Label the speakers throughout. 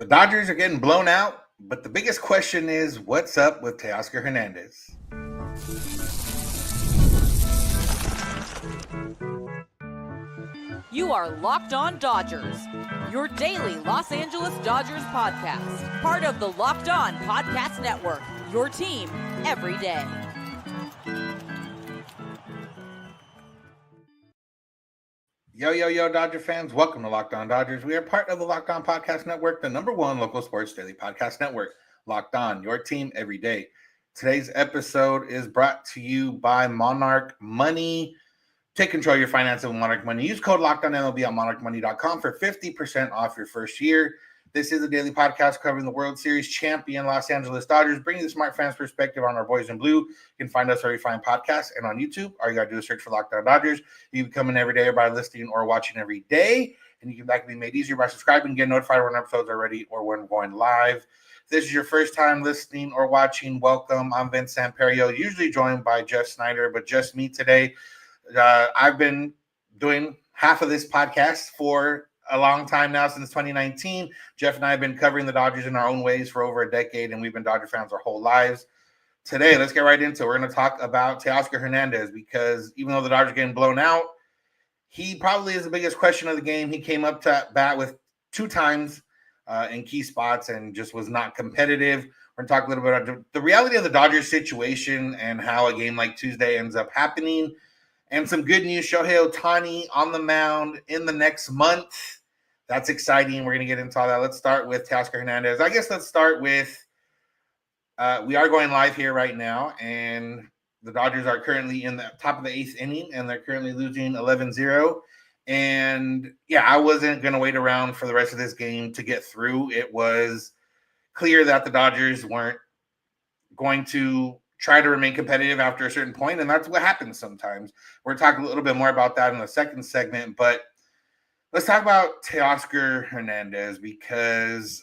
Speaker 1: The Dodgers are getting blown out, but the biggest question is what's up with Teoscar Hernandez?
Speaker 2: You are Locked On Dodgers, your daily Los Angeles Dodgers podcast. Part of the Locked On Podcast Network, your team every day.
Speaker 1: Yo, Dodger fans. Welcome to Locked On Dodgers. We are part of the Locked On Podcast Network, the number one local sports daily podcast network. Locked On, your team every day. Today's episode is brought to you by Monarch Money. Take control of your finances with Monarch Money. Use code LOCKEDONMLB at monarchmoney.com for 50% off your first year. This is a daily podcast covering the World Series champion Los Angeles Dodgers, bringing the smart fans' perspective on our boys in blue. You can find us where you find podcasts and on YouTube. All you got to do is search for Locked On Dodgers. You become an everyday by listening or watching every day, and that can be made easier by subscribing and get notified when episodes are ready or when going live. If this is your first time listening or watching, welcome. I'm Vince Samperio, usually joined by Jeff Snyder, but just me today. I've been doing half of this podcast for a long time now, since 2019. Jeff and I have been covering the Dodgers in our own ways for over a decade, and we've been Dodger fans our whole lives. Today, let's get right into it. We're going to talk about Teoscar Hernandez, because even though the Dodgers are getting blown out, he probably is the biggest question of the game. He came up to bat with 2 times in key spots and just was not competitive. We're going to talk a little bit about the reality of the Dodgers situation and how a game like Tuesday ends up happening. And some good news, Shohei Ohtani on the mound in the next month. That's exciting. We're going to get into all that. Let's start with Teoscar Hernandez. I guess let's start with, we are going live here right now, and the Dodgers are currently in the top of the 8th inning, and they're currently losing 11-0. And, yeah, I wasn't going to wait around for the rest of this game to get through. It was clear that the Dodgers weren't going to try to remain competitive after a certain point, and that's what happens sometimes. We're talking a little bit more about that in the second segment, but let's talk about Teoscar Hernandez, because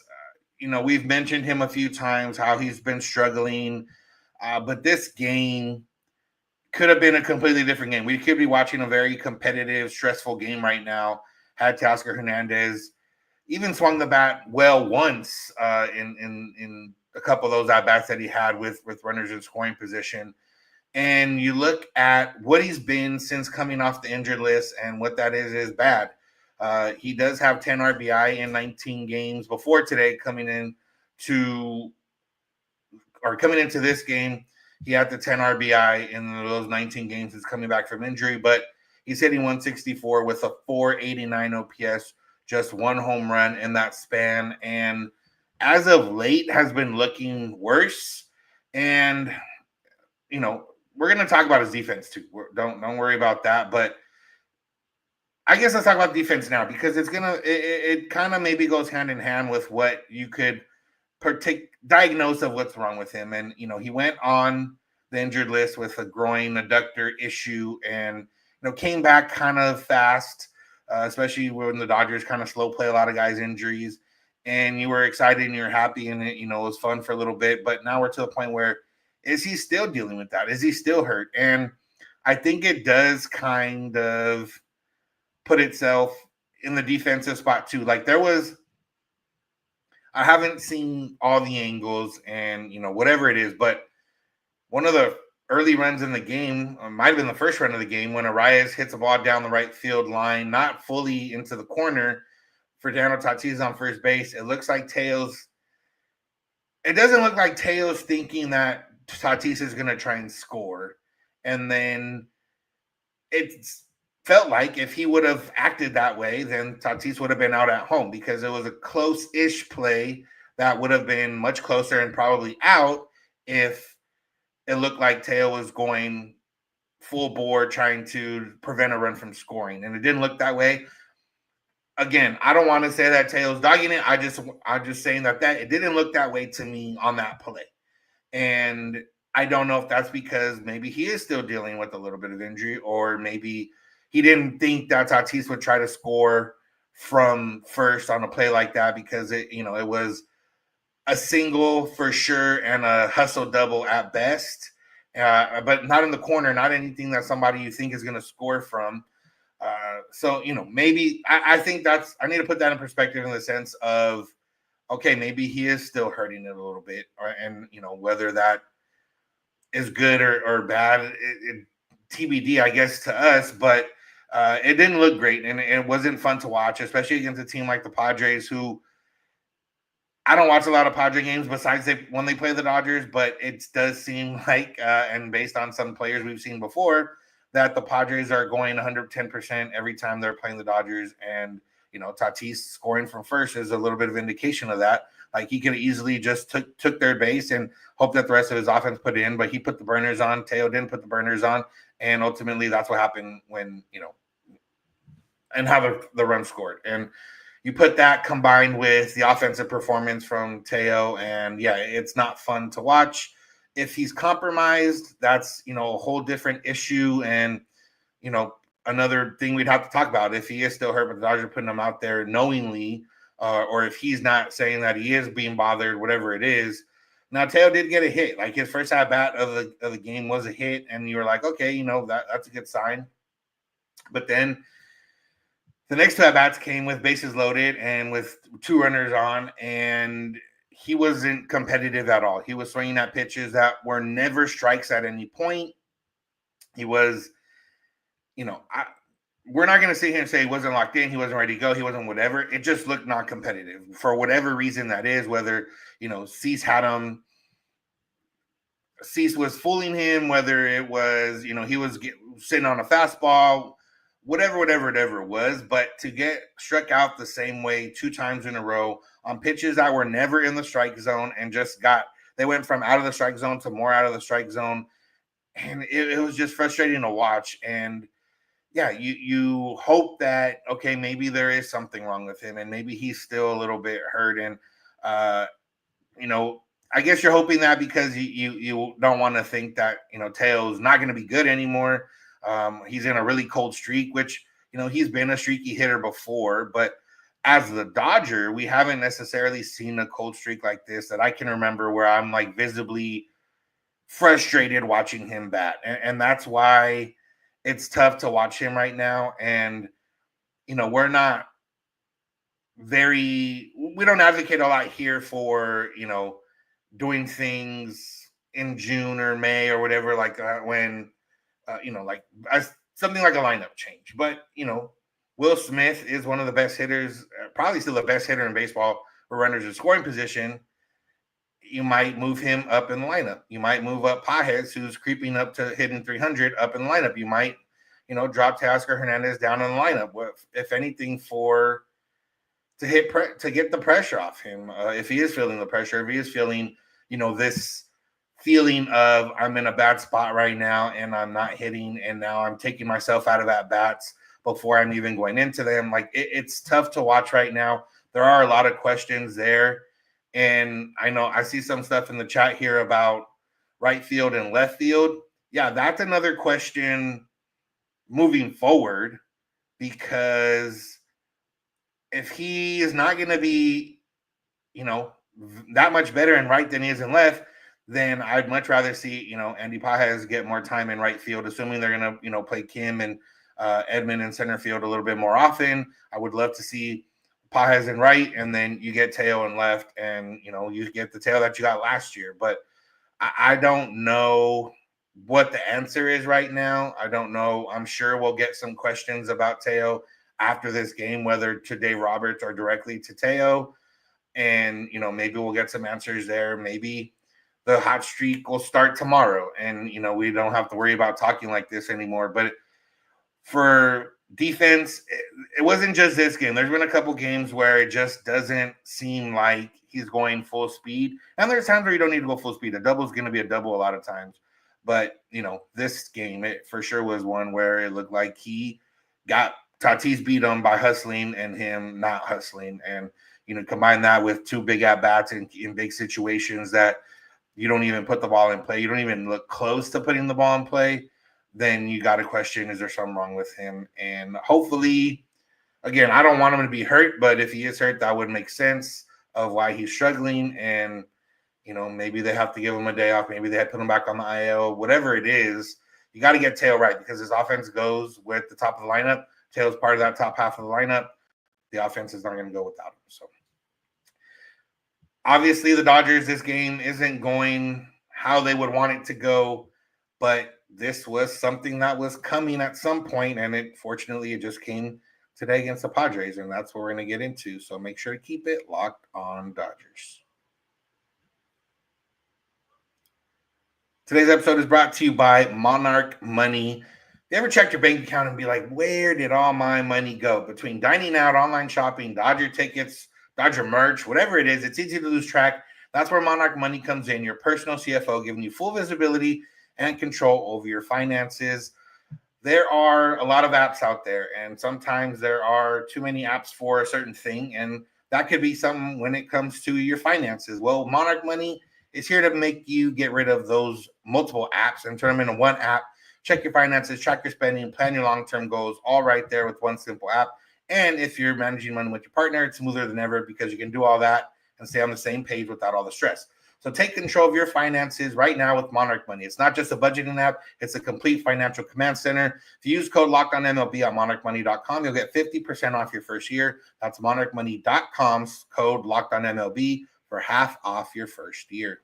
Speaker 1: we've mentioned him a few times, how he's been struggling, but this game could have been a completely different game. We could be watching a very competitive, stressful game right now had Teoscar Hernandez even swung the bat well once in a couple of those at-bats that he had with runners in scoring position. And you look at what he's been since coming off the injured list, and what that is bad. He does have 10 RBI in 19 games before today. Coming into this game, he had the 10 RBI in those 19 games. He's coming back from injury, but he's hitting 164 with a 489 OPS, just 1 home run in that span. And as of late has been looking worse. And, we're going to talk about his defense too. Don't worry about that. But I guess let's talk about defense now, because it kind of maybe goes hand in hand with what you could diagnose of what's wrong with him. And, he went on the injured list with a groin adductor issue and, came back kind of fast, especially when the Dodgers kind of slow play a lot of guys' injuries. And you were excited and you're happy, and it was fun for a little bit. But now we're to the point where, is he still dealing with that? Is he still hurt? And I think it does kind of put itself in the defensive spot too. Like I haven't seen all the angles and, whatever it is, but one of the early runs in the game, might have been the first run of the game, when Arias hits a ball down the right field line, not fully into the corner, for Fernando Tatis on first base. It looks like it doesn't look like Teos thinking that Tatis is going to try and score. And then it felt like if he would have acted that way, then Tatis would have been out at home, because it was a close-ish play that would have been much closer and probably out if it looked like Teo was going full bore trying to prevent a run from scoring. And it didn't look that way. Again, I don't want to say that Teo's dogging it. I'm just saying that it didn't look that way to me on that play. And I don't know if that's because maybe he is still dealing with a little bit of injury, or maybe he didn't think that Tatis would try to score from first on a play like that, because it was a single for sure and a hustle double at best, but not in the corner, not anything that somebody you think is going to score from. So, maybe I think I need to put that in perspective, in the sense of, okay, maybe he is still hurting it a little bit, and whether that is good or bad, TBD, I guess, to us. But it didn't look great, and it wasn't fun to watch, especially against a team like the Padres, who I don't watch a lot of Padre games besides when they play the Dodgers, but it does seem like, and based on some players we've seen before, that the Padres are going 110% every time they're playing the Dodgers. And, Tatis scoring from first is a little bit of indication of that. Like, he could have easily just took their base and hope that the rest of his offense put in, but he put the burners on. Teo didn't put the burners on. And ultimately, that's what happened when, and how the run scored. And you put that combined with the offensive performance from Teo, and yeah, it's not fun to watch. If he's compromised, that's, a whole different issue. And, another thing we'd have to talk about, if he is still hurt, but the Dodgers are putting him out there knowingly, or if he's not saying that he is being bothered, whatever it is. Now, Teo did get a hit. Like, his first at bat of the game was a hit, and you were like, okay, that's a good sign. But then the next two at-bats came with bases loaded and with two runners on, and he wasn't competitive at all. He was swinging at pitches that were never strikes at any point. He was, we're not going to sit here and say he wasn't locked in, he wasn't ready to go, he wasn't whatever. It just looked not competitive for whatever reason that is, whether, Cease had him. Cease was fooling him, whether it was, he was sitting on a fastball, whatever it was. But to get struck out the same way 2 times in a row on pitches that were never in the strike zone, and they went from out of the strike zone to more out of the strike zone. And it was just frustrating to watch. And yeah, you hope that, okay, maybe there is something wrong with him and maybe he's still a little bit hurt. And, I guess you're hoping that because you don't want to think that, Teo's not going to be good anymore. He's in a really cold streak, which, he's been a streaky hitter before. But as the Dodger, we haven't necessarily seen a cold streak like this that I can remember where I'm like visibly frustrated watching him bat. And that's why it's tough to watch him right now. And, we're not we don't advocate a lot here for, doing things in June or May or whatever, like when, something like a lineup change. But, Will Smith is one of the best hitters, probably still the best hitter in baseball for runners in scoring position. You might move him up in the lineup. You might move up Pajes, who's creeping up to hitting 300, up in the lineup. You might, drop Teoscar Hernandez down in the lineup, if anything, to get the pressure off him. If he is feeling the pressure, if he is feeling, this feeling of I'm in a bad spot right now and I'm not hitting, and now I'm taking myself out of at bats before I'm even going into them. Like, it's tough to watch right now. There are a lot of questions there. And I know I see some stuff in the chat here about right field and left field. Yeah, that's another question moving forward, because if he is not going to be, that much better in right than he is in left, then I'd much rather see, Andy Pajes get more time in right field, assuming they're going to, play Kim and Edmund in center field a little bit more often. I would love to see Pajes in right, and then you get Teo in left, and, you get the Teo that you got last year. But I don't know what the answer is right now. I don't know. I'm sure we'll get some questions about Teo after this game, whether to Dave Roberts or directly to Teo. And, maybe we'll get some answers there. Maybe the hot streak will start tomorrow, and, we don't have to worry about talking like this anymore. But for defense, it wasn't just this game. There's been a couple games where it just doesn't seem like he's going full speed. And there's times where you don't need to go full speed. A double is going to be a double a lot of times. But, this game, it for sure was one where it looked like he got Tatis beat him by hustling and him not hustling. And, combine that with 2 big at-bats in big situations that you don't even put the ball in play. You don't even look close to putting the ball in play. Then you got to question, is there something wrong with him? And hopefully, again, I don't want him to be hurt, but if he is hurt, that would make sense of why he's struggling. And, maybe they have to give him a day off. Maybe they have to put him back on the IL. Whatever it is, you got to get Teo right, because his offense goes with the top of the lineup. Teo's part of that top half of the lineup. The offense is not going to go without him. So Obviously, the Dodgers, this game isn't going how they would want it to go, but this was something that was coming at some point, and fortunately it just came today against the Padres, and that's what we're going to get into. So make sure to keep it locked on Dodgers. Today's episode is brought to you by Monarch Money. You ever check your bank account and be like, where did all my money go? Between dining out, online shopping, Dodger tickets, Dodger merch, whatever it is, it's easy to lose track. That's where Monarch Money comes in, your personal CFO, giving you full visibility and control over your finances. There are a lot of apps out there, and sometimes there are too many apps for a certain thing, and that could be something when it comes to your finances. Well, Monarch Money is here to make you get rid of those multiple apps and turn them into one app. Check your finances, track your spending, plan your long-term goals, all right there with one simple app. And if you're managing money with your partner, it's smoother than ever because you can do all that and stay on the same page without all the stress. So take control of your finances right now with Monarch Money. It's not just a budgeting app. It's a complete financial command center. If you use code LOCKEDONMLB on monarchmoney.com, you'll get 50% off your first year. That's monarchmoney.com's code LOCKEDONMLB for half off your first year.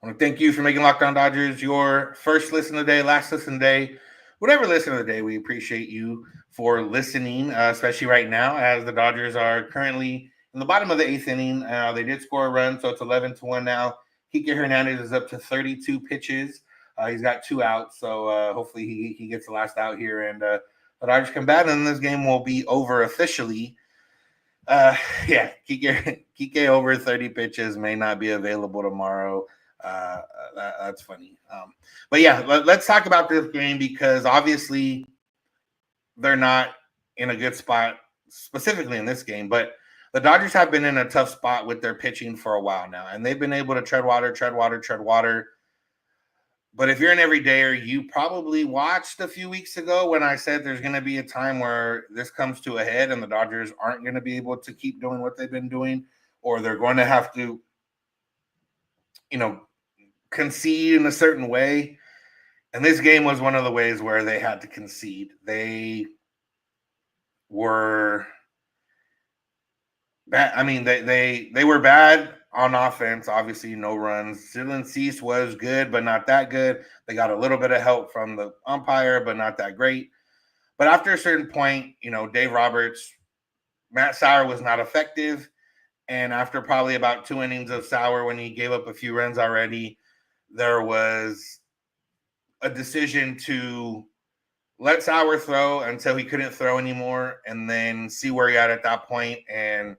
Speaker 1: I want to thank you for making Locked On Dodgers your first listen of the day, last listen of the day, whatever listen of the day. We appreciate you for listening, especially right now as the Dodgers are currently in the bottom of the 8th inning. They did score a run, so it's 11-1 now. Shohei Hernandez is up to 32 pitches. He's got 2 outs, so hopefully he gets the last out here, and the Dodgers come back, and this game will be over officially. Shohei over 30 pitches may not be available tomorrow. That's funny. But yeah, let's talk about this game because obviously they're not in a good spot specifically in this game, but the Dodgers have been in a tough spot with their pitching for a while now, and they've been able to tread water. But if you're an everydayer, you probably watched a few weeks ago when I said there's going to be a time where this comes to a head and the Dodgers aren't going to be able to keep doing what they've been doing, or they're going to have to, concede in a certain way. And this game was one of the ways where they had to concede. They were bad. I mean, they were bad on offense. Obviously, no runs. Dylan Cease was good, but not that good. They got a little bit of help from the umpire, but not that great. But after a certain point, Dave Roberts, Matt Sauer was not effective. And after probably about 2 innings of Sauer, when he gave up a few runs already, there was a decision to let Sauer throw until he couldn't throw anymore and then see where he at that point and,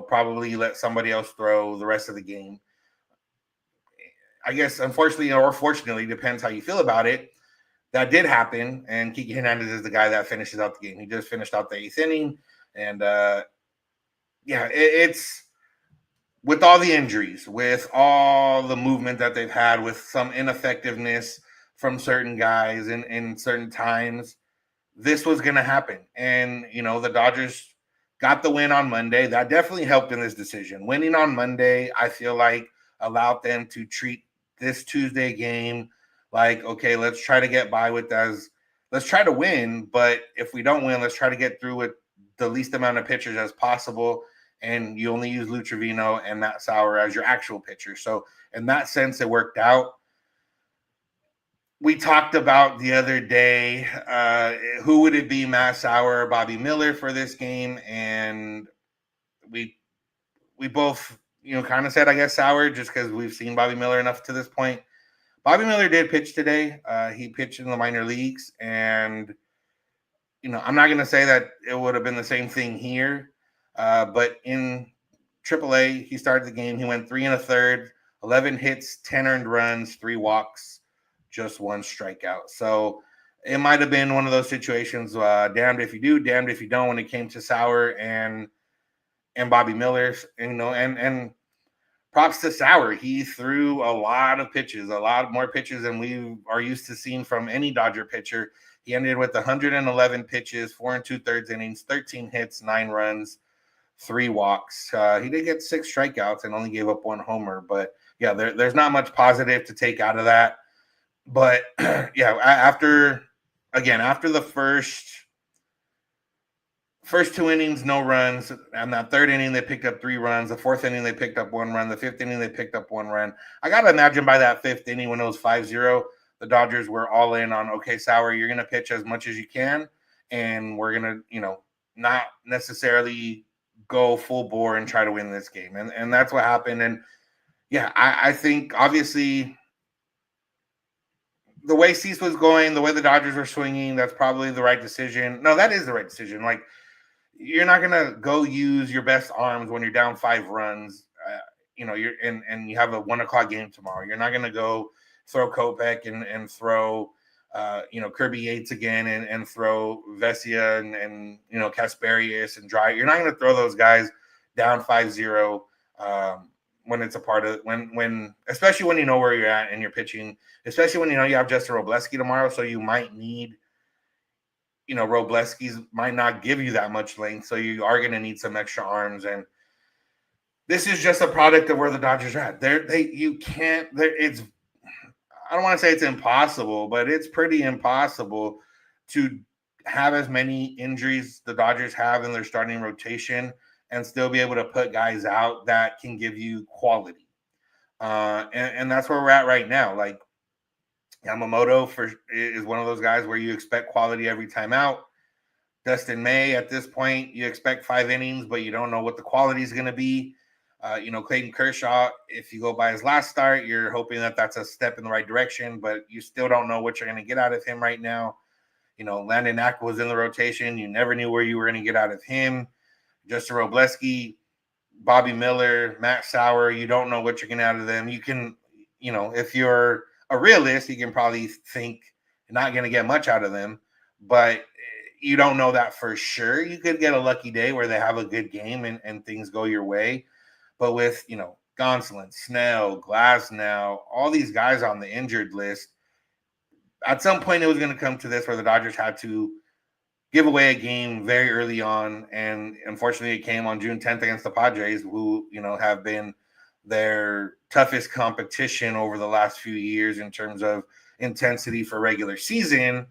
Speaker 1: probably let somebody else throw the rest of the game. I guess, unfortunately or fortunately, depends how you feel about it, that did happen, and Shohei Hernandez is the guy that finishes out the game. He just finished out the 8th inning, and, it's with all the injuries, with all the movement that they've had, with some ineffectiveness from certain guys in certain times, this was going to happen. And, the Dodgers got the win on Monday. That definitely helped in this decision. Winning on Monday, I feel like, allowed them to treat this Tuesday game like, okay, let's try to get by with let's try to win. But if we don't win, let's try to get through with the least amount of pitchers as possible. And you only use Lou Trevino and Matt Sauer as your actual pitcher. So in that sense, it worked out. We talked about the other day, who would it be, Matt Sauer or Bobby Miller for this game? And we both, kind of said, I guess, Sauer, just because we've seen Bobby Miller enough to this point. Bobby Miller did pitch today. He pitched in the minor leagues. And, I'm not going to say that it would have been the same thing here. But in AAA, he started the game. He went 3 1/3, 11 hits, 10 earned runs, 3 walks, just 1 strikeout. So it might have been one of those situations, damned if you do, damned if you don't, when it came to Sauer and Bobby Miller. And props to Sauer. He threw a lot of pitches, a lot more pitches than we are used to seeing from any Dodger pitcher. He ended with 111 pitches, 4 2/3 innings, 13 hits, 9 runs, 3 walks. He did get 6 strikeouts and only gave up 1 homer. But, yeah, there's not much positive to take out of that. But, yeah, after the first First 2 innings, no runs. And that 3rd inning, they picked up 3 runs. The 4th inning, they picked up 1 run. The 5th inning, they picked up 1 run. I got to imagine by that 5th inning when it was 5-0, the Dodgers were all in on, okay, Sauer, you're going to pitch as much as you can. And we're going to, not necessarily go full bore and try to win this game. And that's what happened. And, yeah, I think, obviously, the way Cease was going, the way the Dodgers were swinging, that's probably the right decision. No, that is the right decision. Like, you're not gonna go use your best arms when you're down 5 runs. You're and you have a 1:00 game tomorrow. You're not gonna go throw Kopech and throw Kirby Yates again and throw Vesia and Kasperius and Dry. You're not gonna throw those guys down 5-0 when it's a part of when especially when you know where you're at and you're pitching, especially when you know you have Justin Robleski tomorrow, so you might need. Robleski's might not give you that much length, so you are going to need some extra arms. And this is just a product of where the Dodgers are at. It's, I don't want to say it's impossible, but it's pretty impossible to have as many injuries the Dodgers have in their starting rotation and still be able to put guys out that can give you quality. And that's where we're at right now. Like, Yamamoto is one of those guys where you expect quality every time out. Dustin May, at this point, you expect 5 innings, but you don't know what the quality is going to be. Clayton Kershaw, if you go by his last start, you're hoping that that's a step in the right direction, but you still don't know what you're going to get out of him right now. Landon Knack was in the rotation. You never knew where you were going to get out of him. Justin Robleski, Bobby Miller, Matt Sauer, you don't know what you're getting out of them. You can, if you're a realist, you can probably think you're not going to get much out of them, but you don't know that for sure. You could get a lucky day where they have a good game and things go your way. But with, Gonsolin, Snell, Glasnow, all these guys on the injured list, at some point it was going to come to this where the Dodgers had to give away a game very early on. And unfortunately, it came on June 10th against the Padres, who, have been their toughest competition over the last few years in terms of intensity for regular season.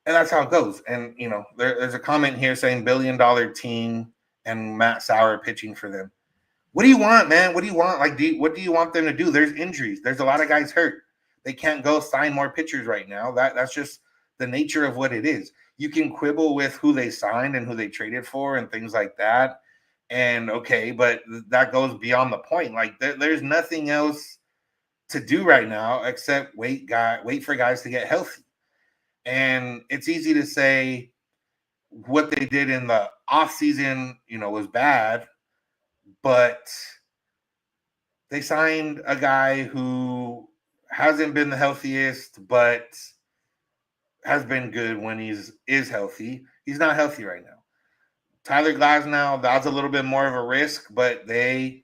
Speaker 1: And that's how it goes. And, there's a comment here saying $1 billion team and Matt Sauer pitching for them. What do you want, man? What do you want? Like, what do you want them to do? There's injuries. There's a lot of guys hurt. They can't go sign more pitchers right now. That's just the nature of what it is. You can quibble with who they signed and who they traded for and things like that. And okay, but that goes beyond the point. Like there's nothing else to do right now except wait for guys to get healthy. And it's easy to say what they did in the offseason, was bad, but they signed a guy who hasn't been the healthiest, but has been good when is healthy. He's not healthy right now. Tyler Glasnow, that's a little bit more of a risk, but they,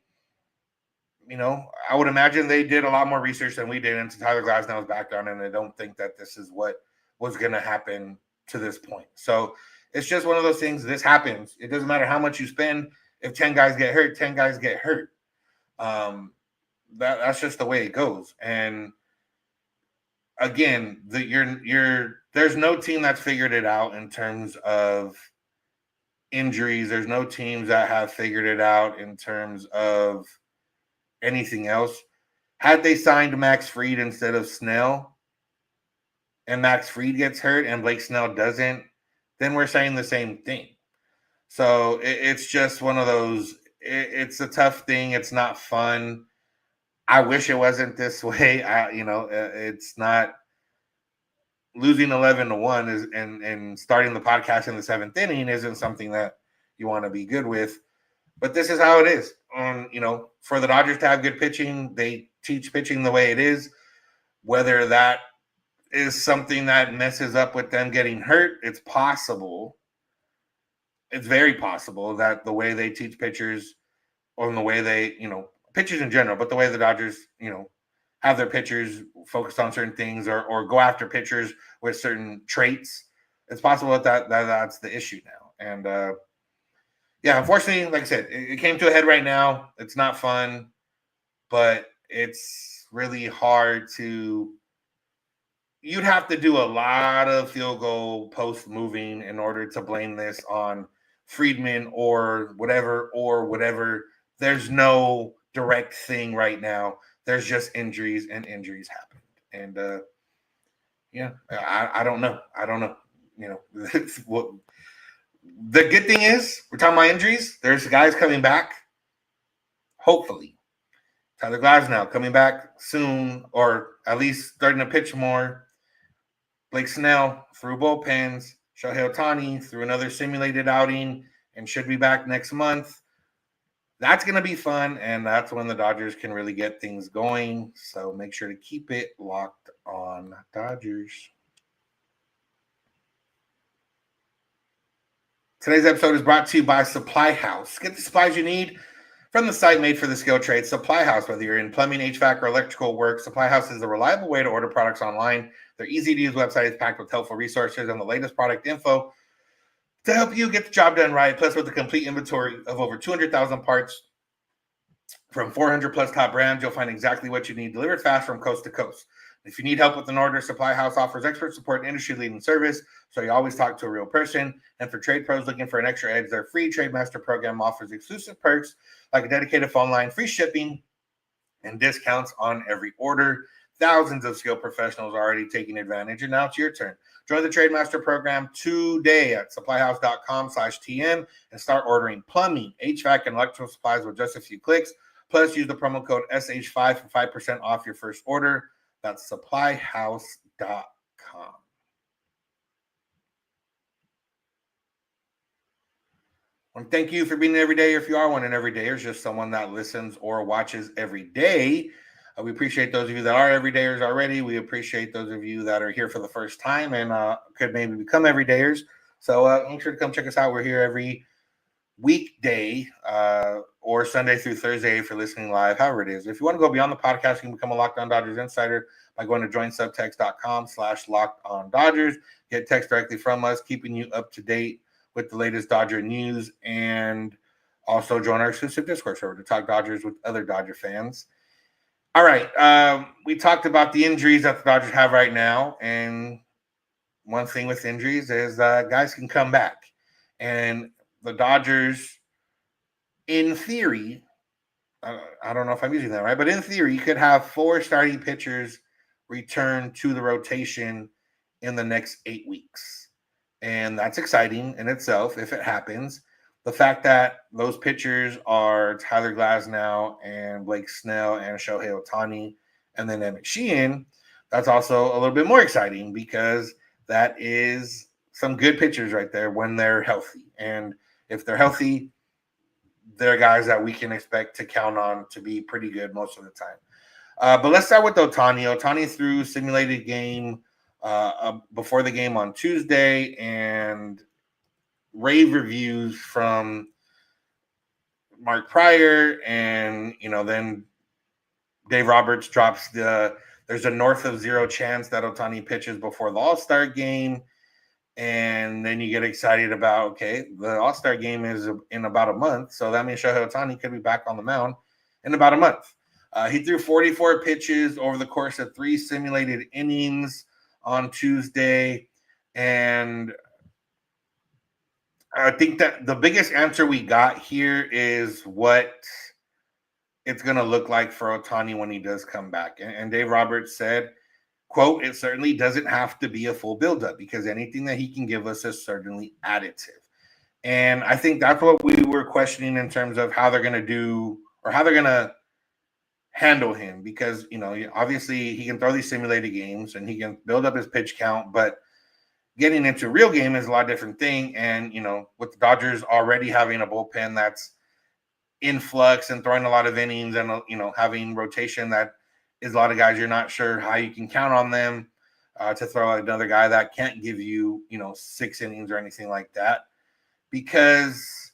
Speaker 1: I would imagine they did a lot more research than we did into Tyler Glasnow's background, and I don't think that this is what was going to happen to this point. So it's just one of those things. This happens. It doesn't matter how much you spend. If 10 guys get hurt, 10 guys get hurt. That's just the way it goes. And again, there's no team that's figured it out in terms of injuries. There's no teams that have figured it out in terms of anything else. Had they signed Max Fried instead of Snell, and Max Fried gets hurt and Blake Snell doesn't, then we're saying the same thing. So it's just one of those, it's a tough thing. It's not fun. I wish it wasn't this way. It's not. Losing 11-1 and starting the podcast in the 7th inning isn't something that you want to be good with. But this is how it is. For the Dodgers to have good pitching, they teach pitching the way it is. Whether that is something that messes up with them getting hurt, it's possible. It's very possible that the way they teach pitchers, or the way they, pitchers in general, but the way the Dodgers, have their pitchers focus on certain things or go after pitchers with certain traits, it's possible that's the issue now. And unfortunately, like I said, it came to a head right now. It's not fun, but it's really hard to. You'd have to do a lot of field goal post moving in order to blame this on Friedman or whatever. There's no direct thing right now. There's just injuries, and injuries happen. And I don't know. What the good thing is, we're talking about injuries. There's guys coming back. Hopefully, Tyler Glasnow coming back soon, or at least starting to pitch more. Blake Snell through bullpens. Shohei Ohtani through another simulated outing and should be back next month. That's going to be fun, and that's when the Dodgers can really get things going. So make sure to keep it locked on Dodgers. Today's episode is brought to you by Supply House. Get the supplies you need from the site made for the skilled trades, Supply House. Whether you're in plumbing, HVAC, or electrical work, Supply House is a reliable way to order products online. Their easy-to-use website is packed with helpful resources and the latest product info to help you get the job done right. Plus, with a complete inventory of over 200,000 parts from 400 plus top brands, you'll find exactly what you need delivered fast from coast to coast. If you need help with an order, Supply House offers expert support and industry-leading service, so you always talk to a real person. And for trade pros looking for an extra edge, their free Trade Master program offers exclusive perks like a dedicated phone line, free shipping, and discounts on every order. Thousands of skilled professionals are already taking advantage, and now it's your turn. Join the Trade Master program today at supplyhouse.com/TN and start ordering plumbing, HVAC, and electrical supplies with just a few clicks. Plus, use the promo code SH5 for 5% off your first order. That's supplyhouse.com. And thank you for being an everyday. If you are one, an everydayer, just someone that listens or watches every day. We appreciate those of you that are everydayers already. We appreciate those of you that are here for the first time and could maybe become everydayers. So make sure to come check us out. We're here every weekday or Sunday through Thursday if you're listening live, however it is. If you want to go beyond the podcast, you can become a Locked On Dodgers insider by going to joinsubtext.com/LockedOnDodgers. Get text directly from us, keeping you up to date with the latest Dodger news, and also join our exclusive Discord server to talk Dodgers with other Dodger fans. All right, we talked about the injuries that the Dodgers have right now, and one thing with injuries is guys can come back. And the Dodgers, in theory, I don't know if I'm using that right, but in theory, you could have 4 starting pitchers return to the rotation in the next 8 weeks. And that's exciting in itself if it happens. The fact that those pitchers are Tyler Glasnow and Blake Snell and Shohei Ohtani and then Emmett Sheehan, that's also a little bit more exciting because that is some good pitchers right there when they're healthy. And if they're healthy, they're guys that we can expect to count on to be pretty good most of the time. But let's start with Ohtani. Ohtani threw simulated game before the game on Tuesday, and rave reviews from Mark Pryor, and then Dave Roberts drops there's a north of 0 chance that Ohtani pitches before the All-Star game. And then you get excited about, okay, the All-Star game is in about a month, so that means Shohei Ohtani could be back on the mound in about a month. He threw 44 pitches over the course of 3 simulated innings on Tuesday, and I think that the biggest answer we got here is what it's going to look like for Ohtani when he does come back. And Dave Roberts said, quote, "It certainly doesn't have to be a full buildup because anything that he can give us is certainly additive." And I think that's what we were questioning in terms of how they're going to do or how they're going to handle him, because, obviously he can throw these simulated games and he can build up his pitch count, but getting into a real game is a lot different thing. And, with the Dodgers already having a bullpen that's in flux and throwing a lot of innings and, having rotation that is a lot of guys you're not sure how you can count on them to throw another guy that can't give you, 6 innings or anything like that, because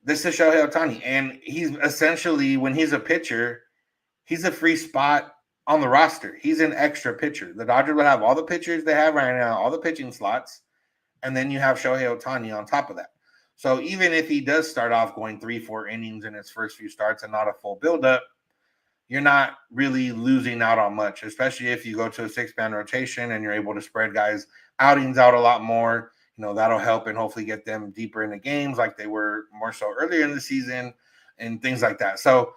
Speaker 1: this is Shohei Ohtani. And he's essentially, when he's a pitcher, he's a free spot on the roster. He's an extra pitcher. The Dodgers would have all the pitchers they have right now, all the pitching slots, and then you have Shohei Ohtani on top of that. So even if he does start off going 3-4 innings in his first few starts and not a full buildup, you're not really losing out on much, especially if you go to a 6-man rotation and you're able to spread guys' outings out a lot more. that'll help and hopefully get them deeper into games like they were more so earlier in the season and things like that. So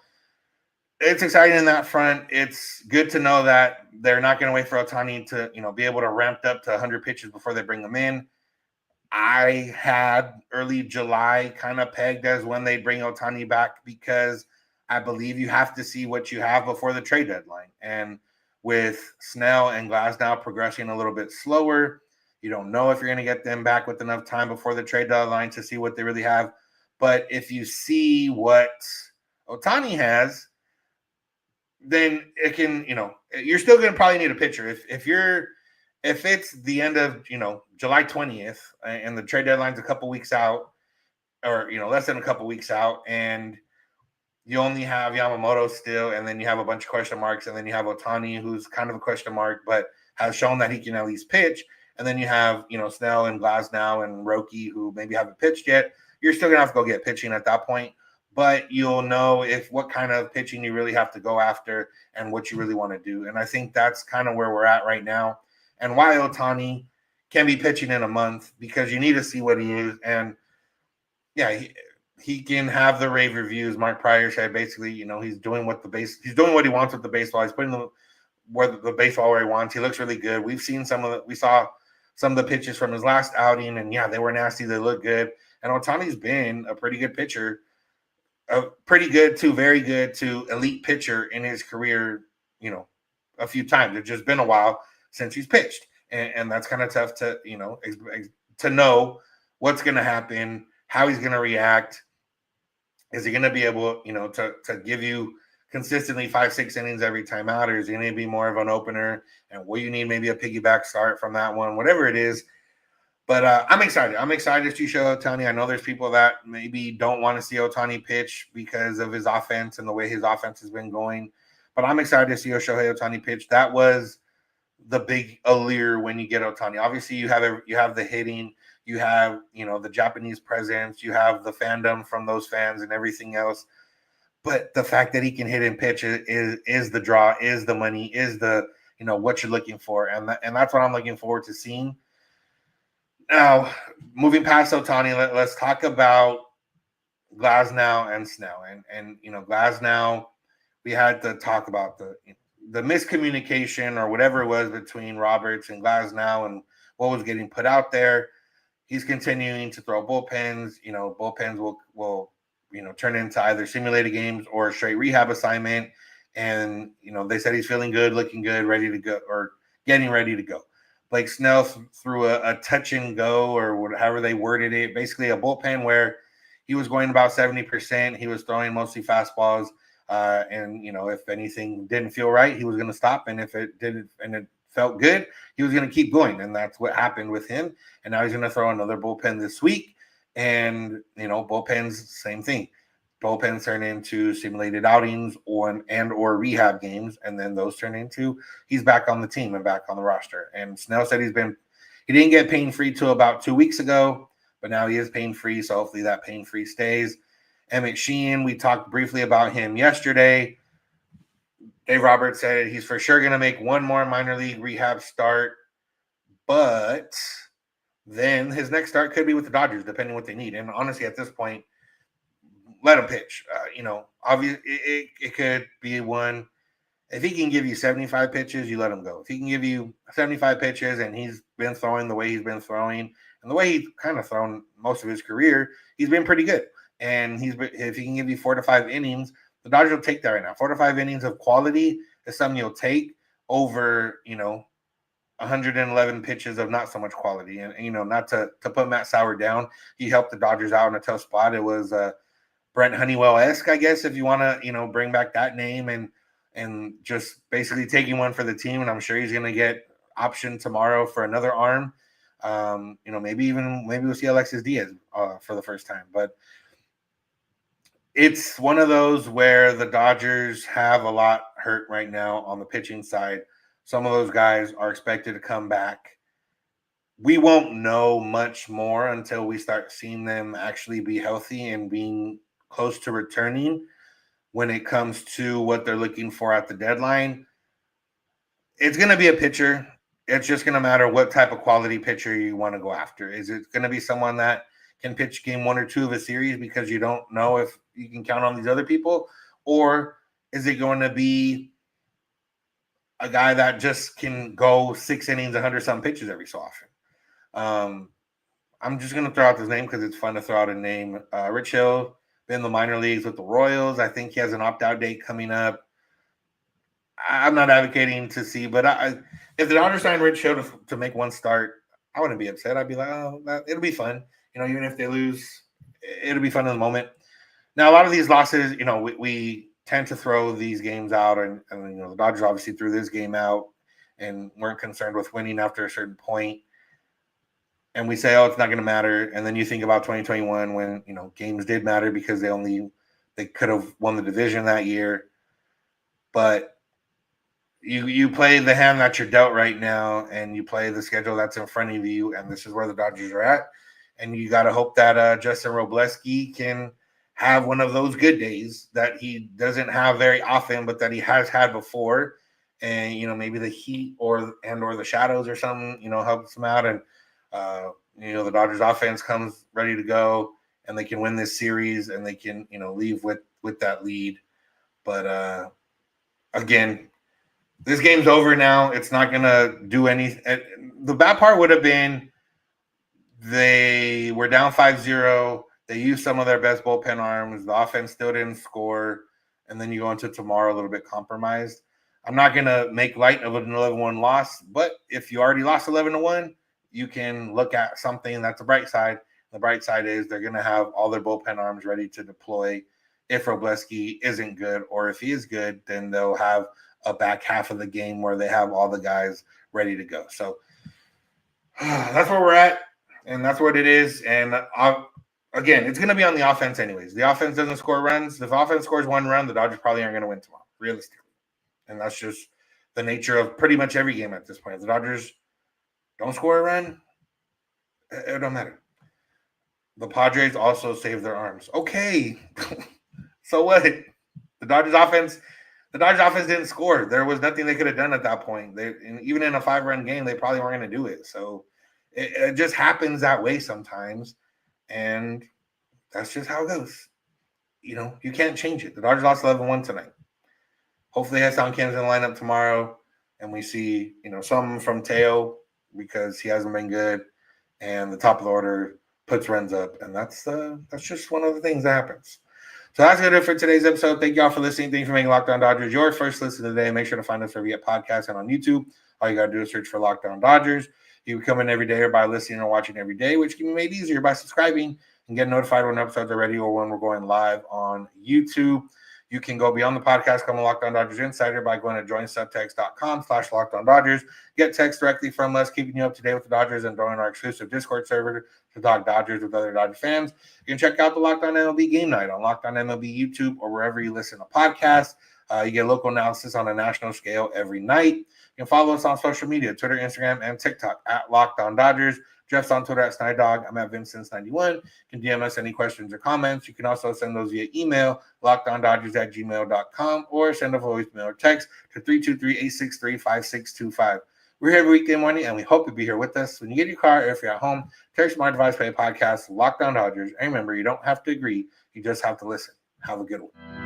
Speaker 1: it's exciting in that front. It's good to know that they're not going to wait for Ohtani to, be able to ramp up to 100 pitches before they bring him in. I had early July kind of pegged as when they bring Ohtani back because I believe you have to see what you have before the trade deadline. And with Snell and Glasnow progressing a little bit slower, you don't know if you're going to get them back with enough time before the trade deadline to see what they really have. But if you see what Ohtani has, then it can, you're still going to probably need a pitcher. If it's the end of, July 20th and the trade deadline's a couple weeks out or, less than a couple weeks out and you only have Yamamoto still, and then you have a bunch of question marks, and then you have Ohtani, who's kind of a question mark, but has shown that he can at least pitch. And then you have, Snell and Glasnow and Roki, who maybe haven't pitched yet. You're still going to have to go get pitching at that point, but you'll know what kind of pitching you really have to go after and what you really want to do. And I think that's kind of where we're at right now. And why Ohtani can be pitching in a month, because you need to see what he is. And yeah, he can have the rave reviews. Mark Pryor said basically, he's doing what he's doing what he wants with the baseball. He's putting the baseball where he wants. He looks really good. We saw some of the pitches from his last outing, and yeah, they were nasty. They look good. And Ohtani's been a pretty good pitcher, a pretty good to very good to elite pitcher in his career, a few times. It's just been a while since he's pitched. And that's kind of tough to, to know what's going to happen, how he's going to react. Is he going to be able, to give you consistently 5-6 innings every time out, or is he going to be more of an opener? And will you need maybe a piggyback start from that one, whatever it is? But I'm excited. I'm excited to see Shohei Ohtani. I know there's people that maybe don't want to see Ohtani pitch because of his offense and the way his offense has been going. But I'm excited to see Shohei Ohtani pitch. That was the big allure when you get Ohtani. Obviously, you have the hitting. You have, the Japanese presence. You have the fandom from those fans and everything else. But the fact that he can hit and pitch is the draw, is the money, is the, what you're looking for. And that's what I'm looking forward to seeing. Now, moving past Ohtani, let's talk about Glasnow and Snell. And Glasnow, we had to talk about the miscommunication or whatever it was between Roberts and Glasnow and what was getting put out there. He's continuing to throw bullpens. Bullpens will turn into either simulated games or a straight rehab assignment. And, they said he's feeling good, looking good, ready to go, or getting ready to go. Blake Snell threw a touch and go, or however they worded it, basically a bullpen where he was going about 70%. He was throwing mostly fastballs. And, if anything didn't feel right, he was going to stop. And if it didn't, and it felt good, he was going to keep going. And that's what happened with him. And now he's going to throw another bullpen this week. And, bullpens, same thing. Bullpens turn into simulated outings or rehab games. And then those turn into he's back on the team and back on the roster. And Snell said he didn't get pain-free till about 2 weeks ago, but now he is pain-free. So hopefully that pain-free stays. Emmett Sheehan, we talked briefly about him yesterday. Dave Roberts said he's for sure going to make one more minor league rehab start, but then his next start could be with the Dodgers, depending on what they need. And honestly, at this point, let him pitch. Obviously, it could be one. If he can give you 75 pitches, you let him go. If he can give you 75 pitches and he's been throwing the way he's been throwing and the way he's kind of thrown most of his career, he's been pretty good. And if he can give you 4 to 5 innings, the Dodgers will take that right now. 4 to 5 innings of quality is something you'll take over, 111 pitches of not so much quality. And not to put Matt Sauer down, he helped the Dodgers out in a tough spot. It was Brent Honeywell-esque, I guess, if you want to, bring back that name and just basically taking one for the team. And I'm sure he's going to get optioned tomorrow for another arm. Maybe we'll see Alexis Diaz for the first time. But it's one of those where the Dodgers have a lot hurt right now on the pitching side. Some of those guys are expected to come back. We won't know much more until we start seeing them actually be healthy and being close to returning when it comes to what they're looking for at the deadline. It's going to be a pitcher. it's just going to matter what type of quality pitcher you want to go after. Is it going to be someone that can pitch game 1 or 2 of a series because you don't know if you can count on these other people? Or is it going to be a guy that just can go 6 innings, 100-some pitches every so often? I'm just going to throw out this name because it's fun to throw out a name. Rich Hill, been in the minor leagues with the Royals. I think he has an opt-out date coming up. I'm not advocating to see, but if the Dodgers signed Rich Hill to make one start, I wouldn't be upset. I'd be like, oh, it'll be fun. Even if they lose, it'll be fun in the moment. Now, a lot of these losses, we tend to throw these games out, and the Dodgers obviously threw this game out and weren't concerned with winning after a certain point. And we say, oh, it's not going to matter. And then you think about 2021 when, games did matter because they could have won the division that year. But you play the hand that you're dealt right now, and you play the schedule that's in front of you, and this is where the Dodgers are at. And you got to hope that Justin Robleski can have one of those good days that he doesn't have very often, but that he has had before. And, maybe the heat or the shadows or something, helps him out. And, the Dodgers offense comes ready to go, and they can win this series, and they can, leave with that lead. But again, this game's over now. It's not going to do anything. The bad part would have been they were down 5-0. They used some of their best bullpen arms. The offense still didn't score. And then you go into tomorrow a little bit compromised. I'm not going to make light of an 11-1 loss, but if you already lost 11-1, you can look at something that's a bright side. The bright side is they're going to have all their bullpen arms ready to deploy if Robleski isn't good, or if he is good, then they'll have a back half of the game where they have all the guys ready to go. So that's where we're at, and that's what it is. And again, it's going to be on the offense anyways. The offense doesn't score runs. If the offense scores 1 run, the Dodgers probably aren't going to win tomorrow, realistically. And that's just the nature of pretty much every game at this point. If the Dodgers don't score a run, it don't matter. The Padres also saved their arms. Okay. So what? The Dodgers offense didn't score. There was nothing they could have done at that point. Even in a 5-run game, they probably weren't going to do it. So it just happens that way sometimes. And that's just how it goes. You can't change it. The Dodgers lost 11-1 tonight. Hopefully they have Sound Cans in the lineup tomorrow, and we see, something from Teo because he hasn't been good, and the top of the order puts runs up, and that's just one of the things that happens. So that's going to do it for today's episode. Thank you all for listening. Thank you for making Locked On Dodgers your first listen today. Make sure to find us wherever you get podcasts and on YouTube. All you got to do is search for Locked On Dodgers. You can come in every day or by listening or watching every day, which can be made easier by subscribing and get notified when episodes are ready or when we're going live on YouTube. You can go beyond the podcast, come on Locked On Dodgers Insider by going to joinsubtext.com/LockedOnDodgers. Get text directly from us, keeping you up to date with the Dodgers and join our exclusive Discord server to talk Dodgers with other Dodger fans. You can check out the Locked On MLB Game Night on Locked On MLB YouTube or wherever you listen to podcasts. You get local analysis on a national scale every night. You can follow us on social media, Twitter, Instagram, and TikTok at Locked On Dodgers. Jeff's on Twitter at SnyDog. I'm at Vincent91. You can DM us any questions or comments. You can also send those via email, lockedondodgers@gmail.com, or send a voicemail or text to 323-863-5625. We're here every weekday morning, and we hope you'll be here with us. When you get your car, or if you're at home, take smart device, play a podcast, Locked On Dodgers. And remember, you don't have to agree. You just have to listen. Have a good one.